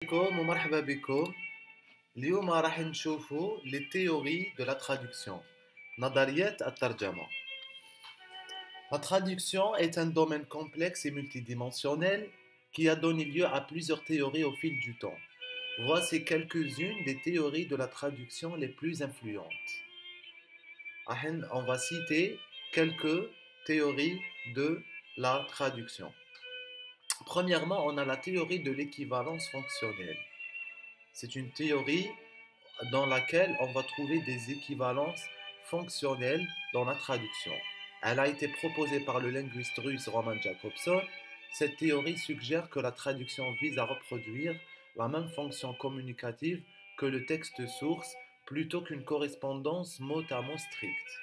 عليكم ومرحبا بكم. اليوم راح نشوفوا les théories de la traduction. نظريات الترجمة. La traduction est un domaine complexe et multidimensionnel qui a donné lieu à plusieurs théories au fil du temps. Voici quelques-unes des théories de la traduction les plus influentes. On va citer quelques théories de la traduction. Premièrement, on a la théorie de l'équivalence fonctionnelle. C'est une théorie dans laquelle on va trouver des équivalences fonctionnelles dans la traduction. Elle a été proposée par le linguiste russe Roman Jakobson. Cette théorie suggère que la traduction vise à reproduire la même fonction communicative que le texte source plutôt qu'une correspondance mot à mot stricte.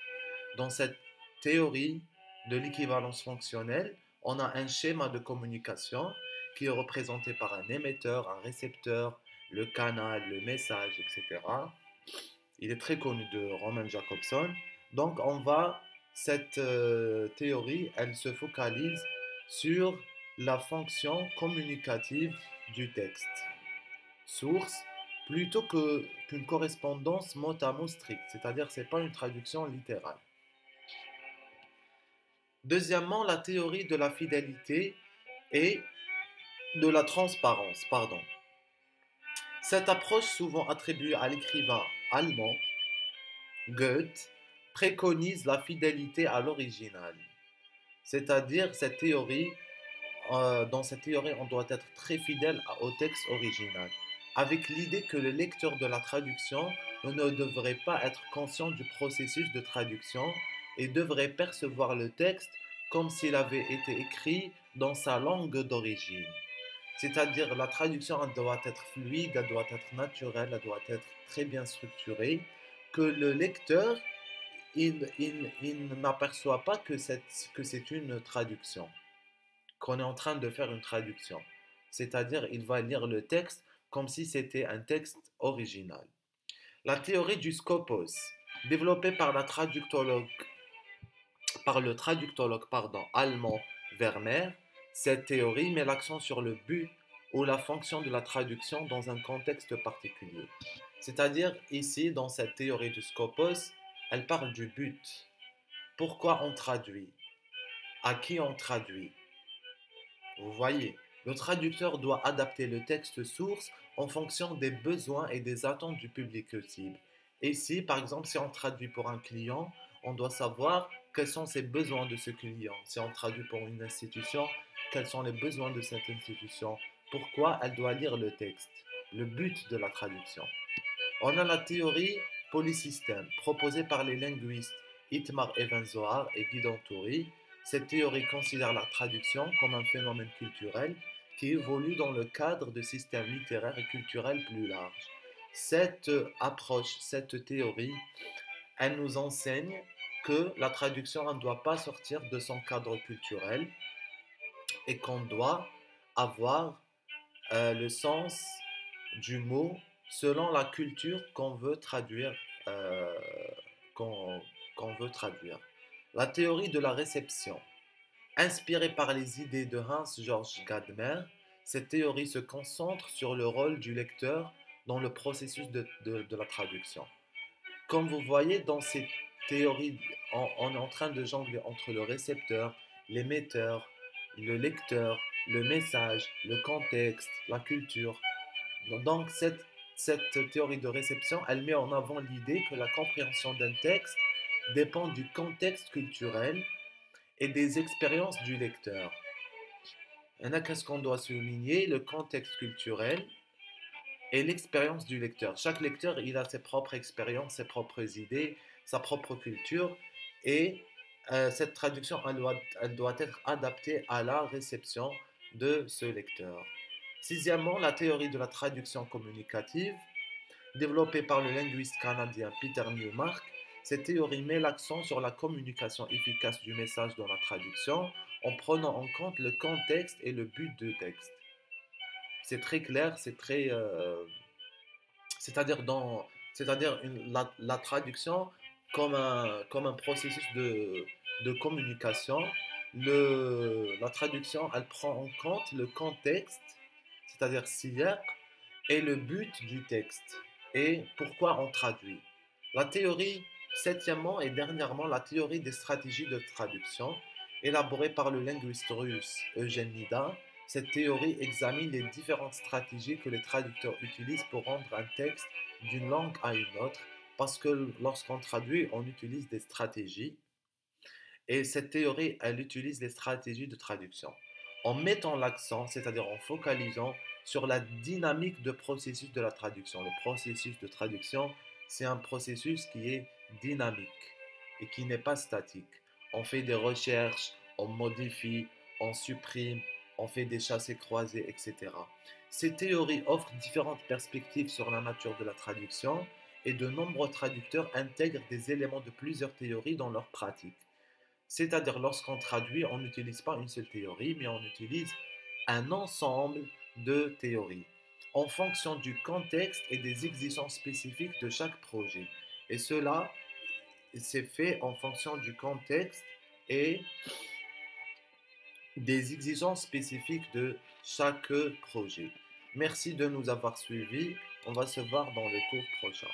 Dans cette théorie de l'équivalence fonctionnelle, on a un schéma de communication qui est représenté par un émetteur, un récepteur, le canal, le message, etc. Il est très connu de Roman Jakobson. Donc, cette théorie, elle se focalise sur la fonction communicative du texte source plutôt qu'une correspondance mot à mot stricte, c'est-à-dire ce n'est pas une traduction littérale. Deuxièmement, la théorie de la fidélité et de la transparence, pardon. Cette approche, souvent attribuée à l'écrivain allemand Goethe, préconise la fidélité à l'original. C'est-à-dire, dans cette théorie, on doit être très fidèle au texte original, avec l'idée que le lecteur de la traduction ne devrait pas être conscient du processus de traduction et devrait percevoir le texte comme s'il avait été écrit dans sa langue d'origine. C'est-à-dire la traduction elle doit être fluide, elle doit être naturelle, elle doit être très bien structurée, que le lecteur il n'aperçoit pas que c'est une traduction, qu'on est en train de faire une traduction. C'est-à-dire il va lire le texte comme si c'était un texte original. La théorie du scopos, développée par le traductologue allemand Werner, cette théorie met l'accent sur le but ou la fonction de la traduction dans un contexte particulier. C'est-à-dire ici, dans cette théorie du scopos, elle parle du but. Pourquoi on traduit? À qui on traduit? Vous voyez, le traducteur doit adapter le texte source en fonction des besoins et des attentes du public cible. Ici, par exemple, si on traduit pour un client, on doit savoir quels sont ses besoins de ce client. Si on traduit pour une institution, quels sont les besoins de cette institution. Pourquoi elle doit lire le texte. Le but de la traduction. On a la théorie polysystème proposée par les linguistes Itmar Evenzoar et Guidon Toury. Cette théorie considère la traduction comme un phénomène culturel qui évolue dans le cadre de systèmes littéraires et culturels plus larges. Cette approche, cette théorie, elle nous enseigne que la traduction ne doit pas sortir de son cadre culturel et qu'on doit avoir le sens du mot selon la culture qu'on veut traduire. euh, qu'on veut traduire. La théorie de la réception. Inspirée par les idées de Hans-Georg Gadamer, cette théorie se concentre sur le rôle du lecteur dans le processus de la traduction. Comme vous voyez, dans ces théories, on est en train de jongler entre le récepteur, l'émetteur, le lecteur, le message, le contexte, la culture. Donc, cette théorie de réception, elle met en avant l'idée que la compréhension d'un texte dépend du contexte culturel et des expériences du lecteur. Et là, qu'est-ce qu'on doit souligner? Le contexte culturel et l'expérience du lecteur. Chaque lecteur, il a ses propres expériences, ses propres idées, sa propre culture, et cette traduction, elle doit être adaptée à la réception de ce lecteur. Sixièmement, la théorie de la traduction communicative, développée par le linguiste canadien Peter Newmark. Cette théorie met l'accent sur la communication efficace du message dans la traduction en prenant en compte le contexte et le but du texte. C'est très clair, c'est-à-dire la traduction comme un processus de communication. La traduction, elle prend en compte le contexte, c'est-à-dire siyaq, est le but du texte et pourquoi on traduit. La théorie, septièmement et dernièrement, la théorie des stratégies de traduction, élaborée par le linguiste russe Eugène Nida. Cette théorie examine les différentes stratégies que les traducteurs utilisent pour rendre un texte d'une langue à une autre, parce que lorsqu'on traduit, on utilise des stratégies, et cette théorie, elle utilise les stratégies de traduction en mettant l'accent, c'est-à-dire en focalisant sur la dynamique de processus de la traduction. Le processus de traduction, c'est un processus qui est dynamique et qui n'est pas statique. On fait des recherches, on modifie, on supprime, on fait des chassés-croisés, etc. Ces théories offrent différentes perspectives sur la nature de la traduction et de nombreux traducteurs intègrent des éléments de plusieurs théories dans leur pratique. C'est-à-dire, lorsqu'on traduit, on n'utilise pas une seule théorie, mais on utilise un ensemble de théories en fonction du contexte et des exigences spécifiques de chaque projet. Et cela, c'est fait en fonction du contexte et des exigences spécifiques de chaque projet. Merci de nous avoir suivis. On va se voir dans le cours prochain.